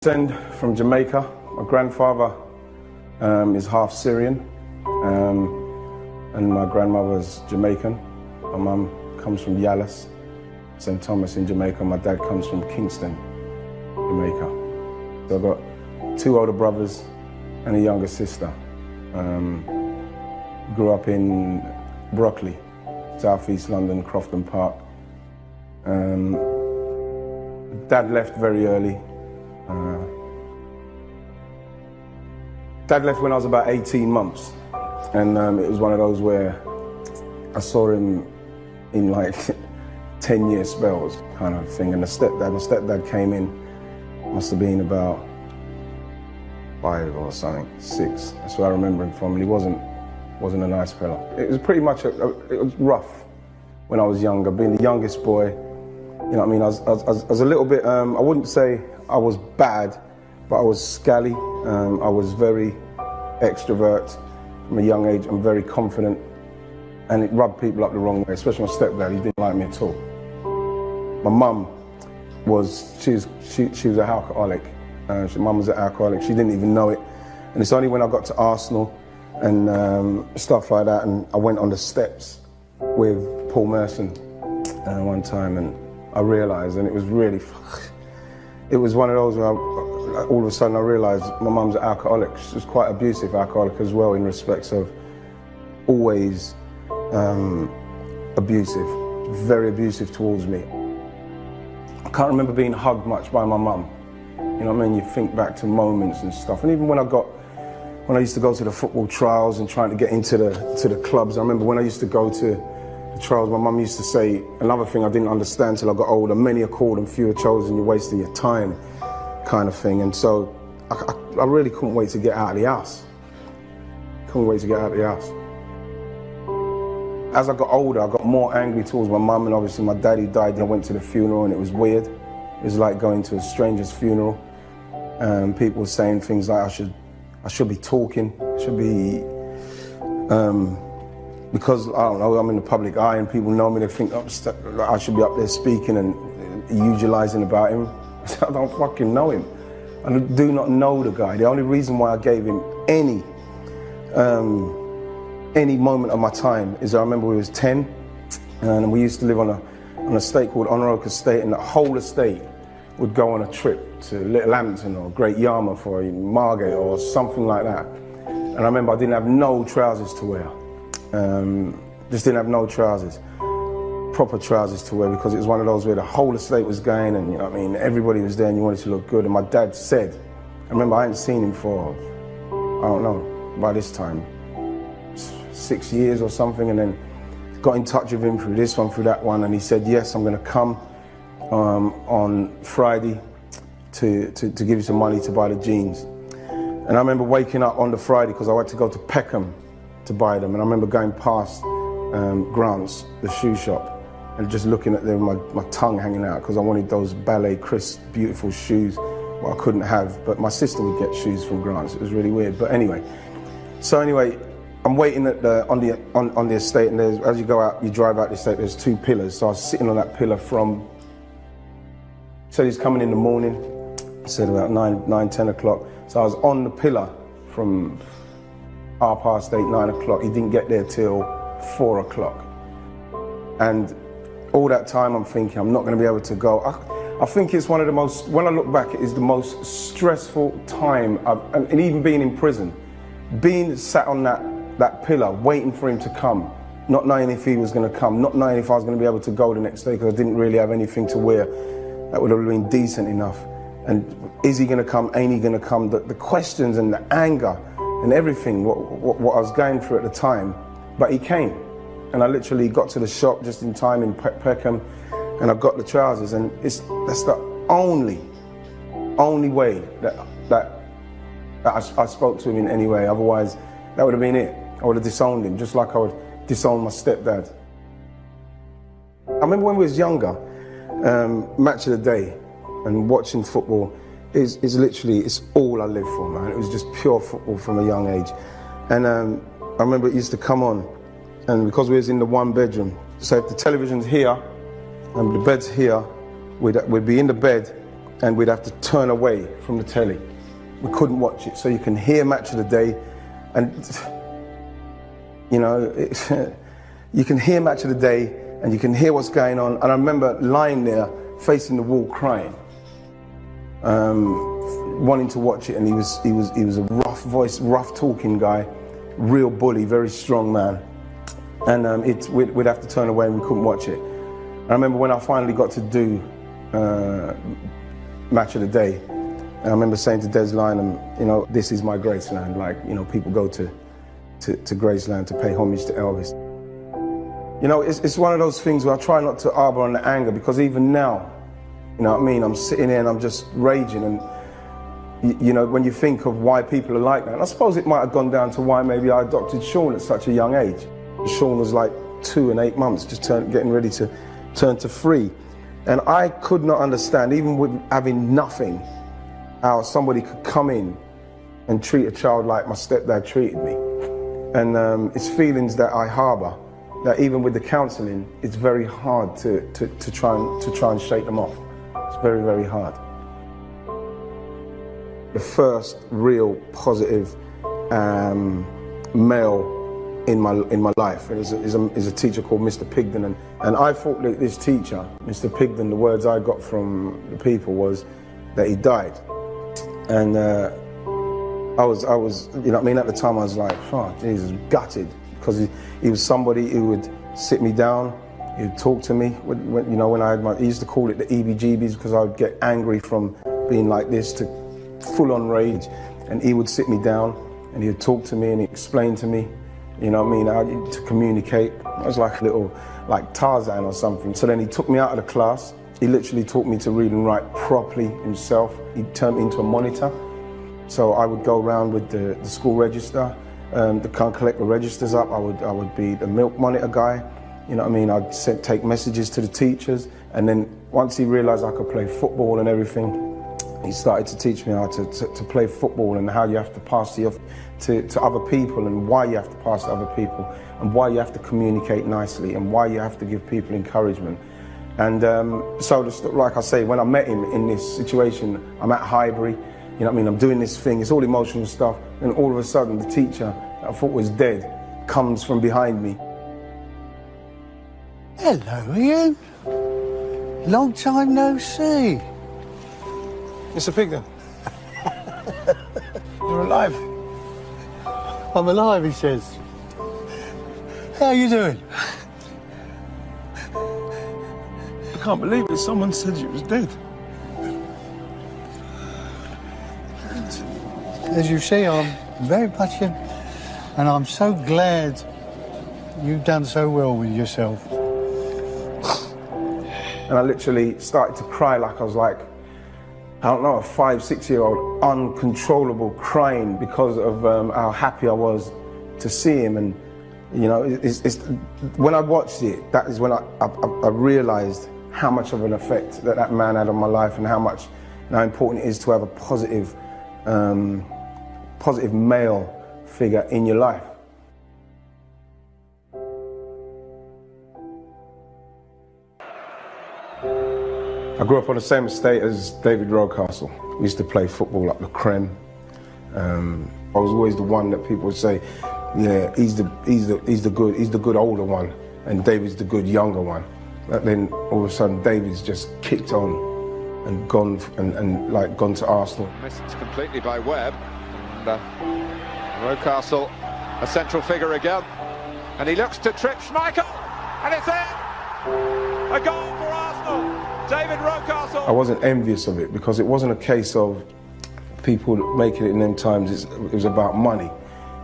Descend from Jamaica. My grandfather is half Syrian, and my grandmother's Jamaican. My mum comes from Yalas, St. Thomas in Jamaica. My dad comes from Kingston, Jamaica. So I've got two older brothers and a younger sister. Grew up in Brockley, southeast London, Crofton Park. Dad left very early. Dad left when I was about 18 months, and it was one of those where I saw him in like 10-year spells kind of thing. And my stepdad came in, must have been about 5 or something, 6. That's what I remember him from. And he wasn't a nice fella. It was pretty much, it was rough when I was younger. Being the youngest boy, you know what I mean? I was a little bit, I wouldn't say I was bad, but I was scally. I was very extrovert from a young age. I'm very confident, and it rubbed people up the wrong way, especially my stepdad. He didn't like me at all. My mum she was an alcoholic. My mum was an alcoholic. She didn't even know it. And it's only when I got to Arsenal and stuff like that, and I went on the steps with Paul Merson one time, and I realised, and it was really, it was one of those where all of a sudden I realised my mum's an alcoholic. She was quite abusive alcoholic as well, in respects of always abusive, very abusive towards me. I can't remember being hugged much by my mum. You know what I mean? You think back to moments and stuff. And even when I used to go to the football trials and trying to get into the clubs, I remember when I used to go to the trials, my mum used to say, another thing I didn't understand till I got older, many are called and few are chosen, you're wasting your time, kind of thing. And so I really couldn't wait to get out of the house. Couldn't wait to get out of the house. As I got older, I got more angry towards my mum, and obviously my daddy died. I went to the funeral and it was weird. It was like going to a stranger's funeral. People were saying things like I should be talking, I should be, because, I don't know, I'm in the public eye and people know me, they think I should be up there speaking and eulogizing about him. I don't fucking know him. I do not know the guy. The only reason why I gave him any moment of my time is I remember we was 10 and we used to live on an estate called Honourable Estate, and the whole estate would go on a trip to Little Hampton or Great Yarmouth or Margate or something like that. And I remember I didn't have no trousers to wear. Just didn't have no trousers, proper trousers to wear, because it was one of those where the whole estate was going, and you know what I mean, everybody was there and you wanted to look good. And my dad said, I remember I hadn't seen him for, I don't know, by this time, 6 years or something, and then got in touch with him through this one, through that one, and he said, yes, I'm going to come on Friday to give you some money to buy the jeans. And I remember waking up on the Friday, because I had to go to Peckham to buy them, and I remember going past Grant's, the shoe shop, and just looking at them, my tongue hanging out, because I wanted those ballet crisp, beautiful shoes, what I couldn't have, but my sister would get shoes from Grant's. It was really weird, but anyway. So anyway, I'm waiting at on the estate, and as you go out, you drive out the estate, there's 2 pillars. So I was sitting on that pillar from, said he's coming in the morning, said about 9, 10 o'clock. So I was on the pillar from 8:30, 9 o'clock. He didn't get there till 4 o'clock. And all that time I'm thinking, I'm not going to be able to go. I think it's one of the most, when I look back, it is the most stressful time, and even being in prison, being sat on that pillar, waiting for him to come, not knowing if he was going to come, not knowing if I was going to be able to go the next day, because I didn't really have anything to wear that would have been decent enough. And is he going to come? Ain't he going to come? The questions and the anger and everything, what I was going through at the time. But he came, and I literally got to the shop just in time in Peckham, and I got the trousers, and that's the only way that I spoke to him in any way. Otherwise, that would have been it. I would have disowned him, just like I would disown my stepdad. I remember when we was younger, match of the day and watching football is literally, it's all I live for, man. It was just pure football from a young age. And I remember it used to come on, and because we was in the 1 bedroom, so if the television's here and the bed's here, we'd be in the bed and we'd have to turn away from the telly. We couldn't watch it, so you can hear Match of the Day, and you know, you can hear Match of the Day, and you can hear what's going on. And I remember lying there, facing the wall, crying, wanting to watch it. And he was a rough voice, rough talking guy, real bully, very strong man. And we'd have to turn away, and we couldn't watch it. I remember when I finally got to do Match of the Day, and I remember saying to Des Lynam, you know, this is my Graceland. Like, you know, people go to Graceland to pay homage to Elvis. You know, it's one of those things where I try not to harbor on the anger, because even now, you know what I mean, I'm sitting here and I'm just raging. And you know, when you think of why people are like that, and I suppose it might have gone down to why maybe I adopted Sean at such a young age. Sean was like 2 and 8 months, just getting ready to turn to 3. And I could not understand, even with having nothing, how somebody could come in and treat a child like my stepdad treated me. And it's feelings that I harbor, that even with the counseling, it's very hard to try and shake them off. It's very, very hard. The first real positive male in my life is a teacher called Mr. Pigman, and I thought that this teacher, Mr. Pigman, the words I got from the people was that he died. And I was, you know what I mean, at the time I was like, oh, Jesus, gutted, because he was somebody who would sit me down, he would talk to me, when, you know, when I had he used to call it the EBGBs, because I would get angry from being like this to full-on rage, and he would sit me down and he would talk to me and he explained to me, you know what I mean, how to communicate. I was like a little, like Tarzan or something. So then he took me out of the class. He literally taught me to read and write properly himself. He turned me into a monitor. So I would go around with the school register, to collect the registers up. I would be the milk monitor guy. You know what I mean? I'd take messages to the teachers. And then once he realized I could play football and everything, he started to teach me how to play football, and how you have to pass to other people, and why you have to pass to other people, and why you have to communicate nicely, and why you have to give people encouragement. And so, like I say, when I met him in this situation, I'm at Highbury, you know what I mean, I'm doing this thing, it's all emotional stuff, and all of a sudden the teacher that I thought was dead comes from behind me. Hello, Ian. Long time no see. Mr. Pigman, you're alive. I'm alive, he says. How are you doing? I can't believe it. Someone said you was dead. As you see, I'm very much in, and I'm so glad you've done so well with yourself. And I literally started to cry, like I was like, I don't know, a 5, 6-year-old, uncontrollable crying because of how happy I was to see him. And you know, when I watched it, that is when I realized how much of an effect that man had on my life, and how important it is to have a positive male figure in your life. I grew up on the same estate as David Rocastle. We used to play football up the Creme. I was always the one that people would say, yeah, he's the good older one, and David's the good younger one. But then all of a sudden, David's just kicked on and gone to Arsenal. Missed completely by Webb, and Rocastle, a central figure again, and he looks to trip Schmeichel, and it's in! A goal for Arsenal. David Rocastle. I wasn't envious of it, because it wasn't a case of people making it in them times. It was about money.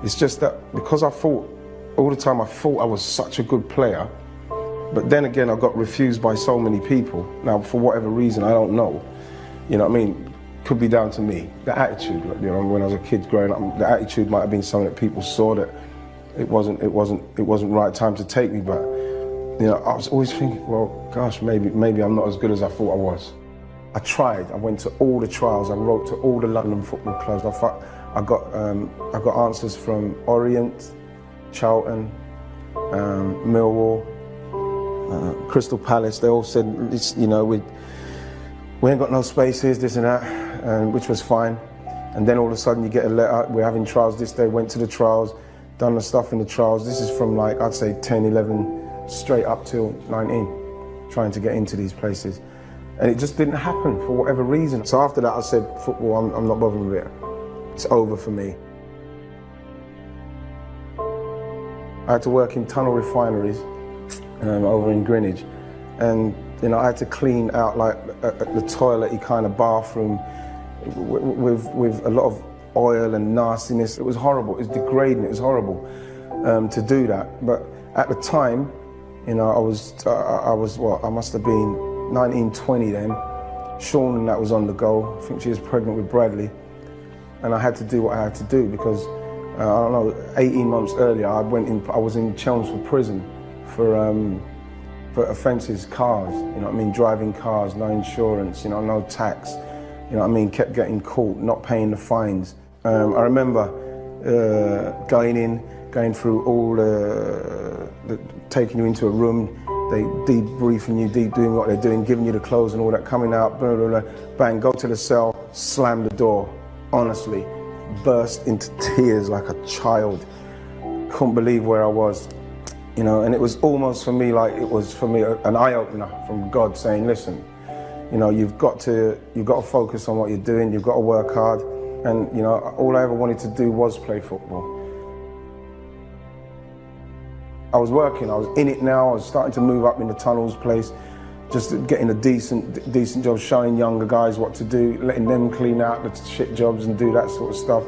It's just that because I thought all the time I was such a good player, but then again I got refused by so many people. Now for whatever reason, I don't know. You know what I mean? Could be down to me. The attitude, you know, when I was a kid growing up, the attitude might have been something that people saw that it wasn't right time to take me, but you know, I was always thinking, well, gosh, maybe I'm not as good as I thought I was. I tried. I went to all the trials. I wrote to all the London football clubs. I got answers from Orient, Charlton, Millwall, Crystal Palace. They all said, you know, we ain't got no spaces, this and that, which was fine. And then all of a sudden you get a letter, we're having trials this day, went to the trials, done the stuff in the trials. This is from like, I'd say 10, 11, straight up till 19, trying to get into these places. And it just didn't happen for whatever reason. So after that I said, football, I'm not bothering with it. It's over for me. I had to work in tunnel refineries over in Greenwich. And you know, I had to clean out like the toilet-y kind of bathroom with a lot of oil and nastiness. It was horrible, it was degrading, it was horrible to do that. But at the time, you know, I was what, I must have been 19, 20 then. Sean and that was on the go. I think she was pregnant with Bradley. And I had to do what I had to do because, I don't know, 18 months earlier, I was in Chelmsford prison for offences, cars, you know what I mean, driving cars, no insurance, you know, no tax, you know what I mean, kept getting caught, not paying the fines. I remember going through all taking you into a room, they debriefing you, doing what they're doing, giving you the clothes and all that, coming out, blah, blah, blah, bang, go to the cell, slam the door, honestly, burst into tears like a child. Couldn't believe where I was. You know, and it was almost for me like it was for me an eye-opener from God saying, listen, you know, you've got to focus on what you're doing, you've got to work hard. And, you know, all I ever wanted to do was play football. I was working, I was in it now, I was starting to move up in the tunnels place, just getting a decent job, showing younger guys what to do, letting them clean out the shit jobs and do that sort of stuff.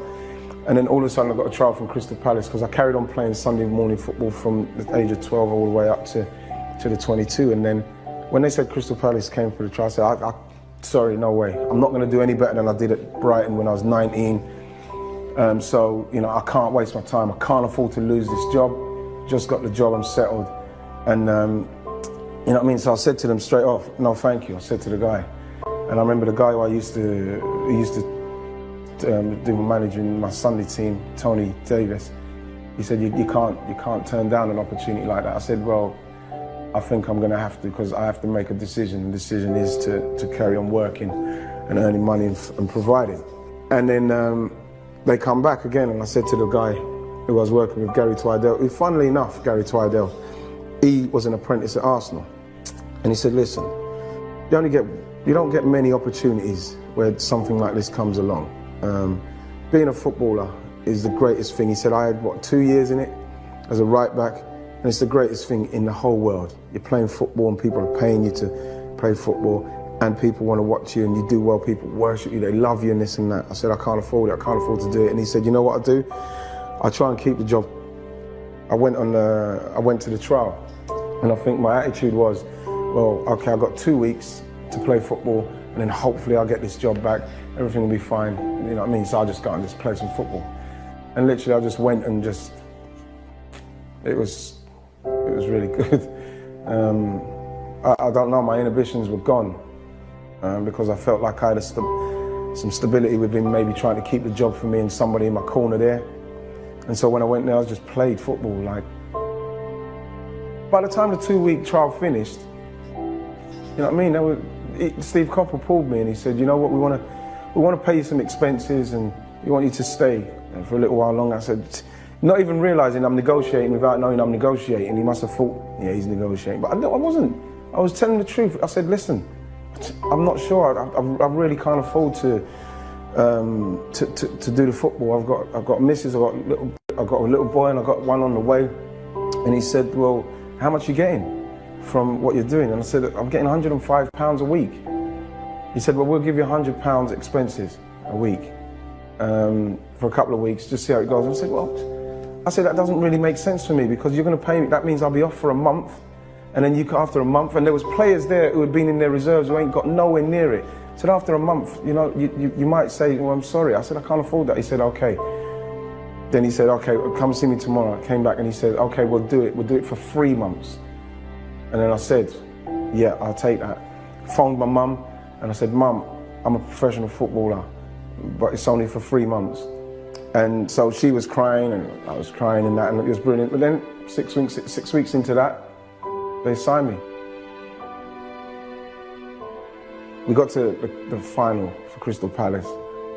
And then all of a sudden I got a trial from Crystal Palace because I carried on playing Sunday morning football from the age of 12 all the way up to the 22. And then when they said Crystal Palace came for the trial, I said, sorry, no way. I'm not going to do any better than I did at Brighton when I was 19. So, you know, I can't waste my time. I can't afford to lose this job. Just got the job, I'm settled. And, you know what I mean? So I said to them straight off, no, thank you. I said to the guy. And I remember the guy who used to do managing my Sunday team, Tony Davis. He said, you can't turn down an opportunity like that. I said, well, I think I'm going to have to because I have to make a decision. The decision is to carry on working and earning money and providing. And then they come back again and I said to the guy who I was working with, Gary Twidell, who funnily enough, Gary Twidell, he was an apprentice at Arsenal. And he said, listen, you don't get many opportunities where something like this comes along. Being a footballer is the greatest thing. He said, I had, what, 2 years in it as a right back, and it's the greatest thing in the whole world. You're playing football and people are paying you to play football and people want to watch you and you do well, people worship you, they love you and this and that. I said, I can't afford it, I can't afford to do it. And he said, you know what I do? I try and keep the job. I went to the trial and I think my attitude was, well, okay, I've got 2 weeks to play football and then hopefully I'll get this job back, everything will be fine, you know what I mean? So I just got and just play some football. And literally I just went and just, it was really good. I don't know, my inhibitions were gone because I felt like I had some stability within maybe trying to keep the job for me and somebody in my corner there. And so when I went there, I just played football. Like, by the time the 2-week trial finished, you know what I mean? Steve Coppell pulled me and he said, you know what, we want to pay you some expenses and we want you to stay for a little while longer. I said, not even realising I'm negotiating without knowing I'm negotiating. He must have thought, yeah, he's negotiating. But I wasn't. I was telling the truth. I said, listen, I'm not sure. I really can't afford to do the football. I've got a missus, I've got a little boy and I've got one on the way. And he said, well, how much are you getting from what you're doing? And I said, I'm getting £105 a week. He said, well, we'll give you £100 expenses a week for a couple of weeks, just see how it goes. And I said, well, that doesn't really make sense for me because you're going to pay me, that means I'll be off for a month. And then after a month, and there was players there who had been in their reserves who ain't got nowhere near it. So after a month, you know, you might say, well, I'm sorry. I said, I can't afford that. He said, okay. Then he said, okay, well, come see me tomorrow. I came back and he said, okay, we'll do it. We'll do it for 3 months. And then I said, yeah, I'll take that. Phoned my mum and I said, Mum, I'm a professional footballer, but it's only for 3 months. And so she was crying and I was crying and that, and it was brilliant. But then 6 weeks into that, they signed me. We got to the final for Crystal Palace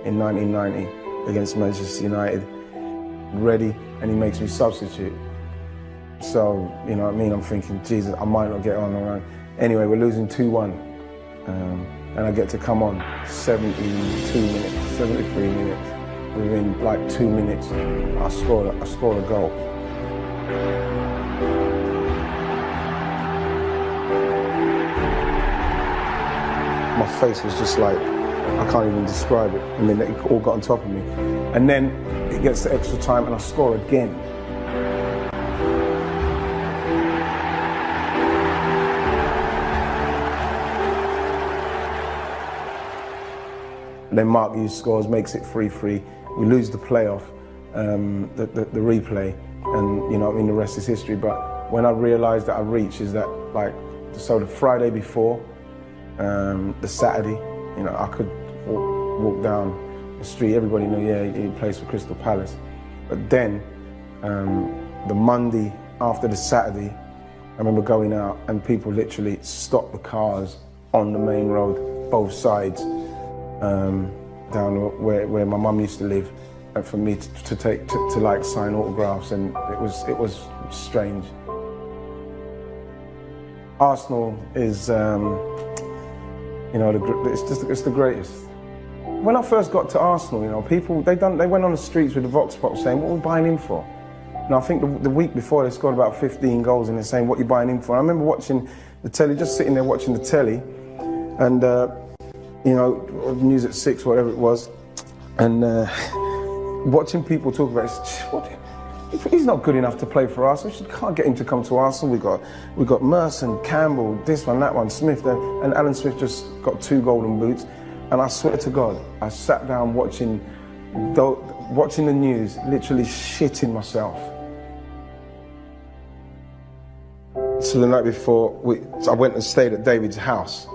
in 1990 against Manchester United, ready, and he makes me substitute. So, you know what I mean, I'm thinking, Jesus, I might not get on the run. Anyway, we're losing 2-1, and I get to come on 72 minutes, 73 minutes. Within like 2 minutes, I scored a goal. My face was just like, I can't even describe it. I mean, it all got on top of me. And then it gets to extra time and I score again. Then Mark Hughes scores, makes it 3-3. We lose the playoff, the replay, and you know, I mean, the rest is history. But when I realised that I reached is that, like, so the Friday before, the Saturday, you know, I could walk down the street. Everybody knew, yeah, he plays for Crystal Palace. But then, the Monday after the Saturday, I remember going out and people literally stopped the cars on the main road, both sides. Down where my mum used to live, and for me to like sign autographs, and it was strange. Arsenal is, you know, it's the greatest. When I first got to Arsenal, you know, people they went on the streets with the vox pop saying, "What are we buying him for?" And I think the week before they scored about 15 goals, and they're saying, "What are you buying him for?" And I remember watching the telly, just sitting there watching the telly, and. You know, News at 6, whatever it was, and watching people talk about it, he's not good enough to play for Arsenal. We can't get him to come to Arsenal. We got Merson, Campbell, this one, that one, Smith, and Alan Smith just got 2 golden boots. And I swear to God, I sat down watching the news, literally shitting myself. So the night before, I went and stayed at David's house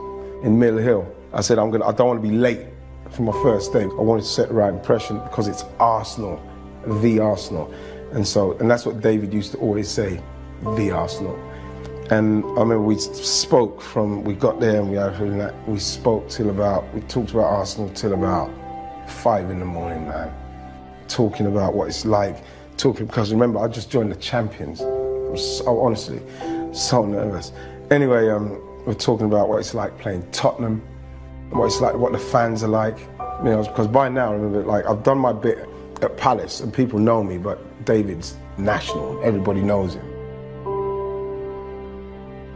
in Mill Hill. I said, I don't want to be late for my first day. I wanted to set the right impression because it's Arsenal, the Arsenal. And that's what David used to always say, the Arsenal. And I remember we got there and we talked about Arsenal till about 5 in the morning, man. Talking about what it's like, because remember, I just joined the champions. I was honestly so nervous. Anyway, we're talking about what it's like playing Tottenham, what it's like, what the fans are like, you know, because by now, remember, like, I've done my bit at Palace and people know me, but David's national, everybody knows him.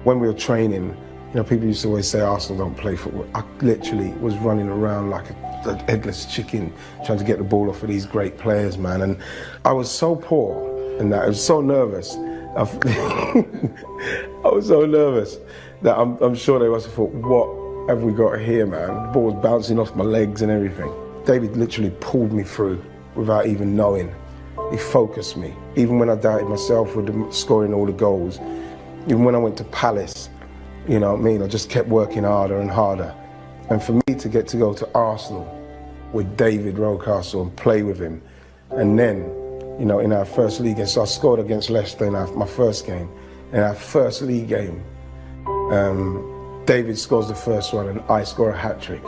When we were training, you know, people used to always say Arsenal don't play football. I literally was running around like a headless chicken trying to get the ball off of these great players, man, and I was so poor in that, I was so nervous. I was so nervous that I'm sure they must have thought, what have we got here, man? The ball was bouncing off my legs and everything. David literally pulled me through without even knowing. He focused me. Even when I doubted myself with scoring all the goals, even when I went to Palace, you know what I mean, I just kept working harder and harder. And for me to get to go to Arsenal with David Rocastle and play with him, and then, you know, in our first league game, so I scored against Leicester in my first game. In our first league game, David scores the first one and I score a hat-trick.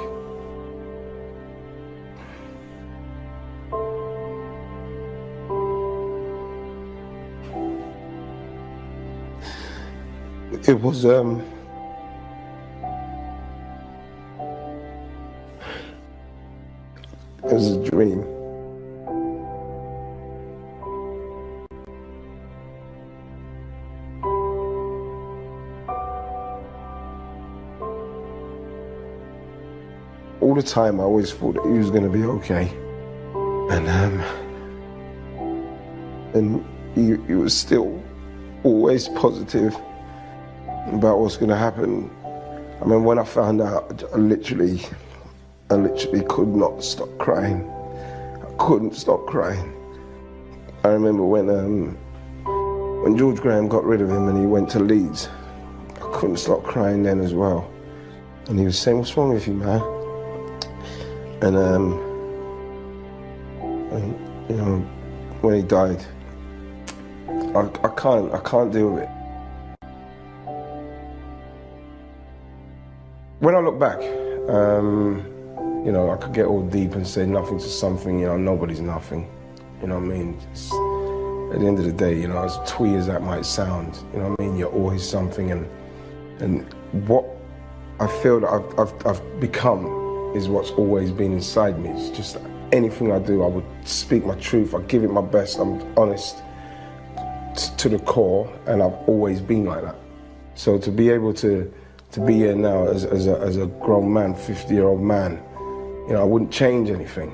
It was a dream. All the time I always thought that he was going to be okay, and he was still always positive about what's going to happen. I mean, when I found out, I literally could not stop crying. I couldn't stop crying. I remember when George Graham got rid of him and he went to Leeds, I couldn't stop crying then as well. And he was saying, "What's wrong with you, man?" And you know, when he died, I can't deal with it. When I look back You know, I could get all deep and say nothing to something, you know, nobody's nothing. You know what I mean? Just, at the end of the day, you know, as twee as that might sound, you know what I mean? You're always something, and what I feel that I've become is what's always been inside me. It's just anything I do, I would speak my truth, I give it my best, I'm honest to the core, and I've always been like that. So to be able to be here now as a grown man, 50-year-old man, you know, I wouldn't change anything.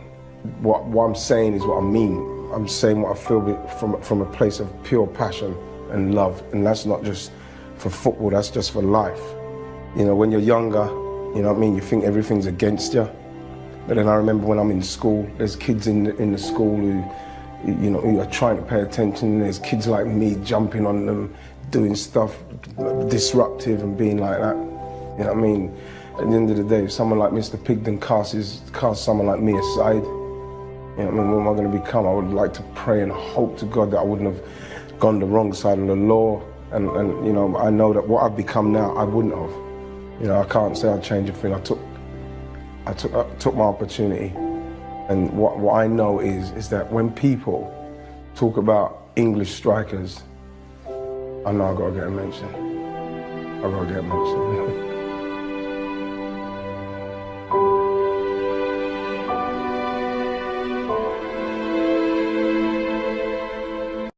What I'm saying is what I mean. I'm saying what I feel from a place of pure passion and love, and that's not just for football, that's just for life. You know, when you're younger, you know what I mean, you think everything's against you. But then I remember when I'm in school, there's kids in the school who are trying to pay attention, and there's kids like me jumping on them, doing stuff disruptive and being like that. You know what I mean? At the end of the day, if someone like Mr. Pigman casts someone like me aside, you know what I mean, what am I going to become? I would like to pray and hope to God that I wouldn't have gone the wrong side of the law. And you know, I know that what I've become now, I wouldn't have. You know, I can't say I'd change a thing. I took my opportunity. And what I know is that when people talk about English strikers, I know I've got to get a mention. I've got to get a mention.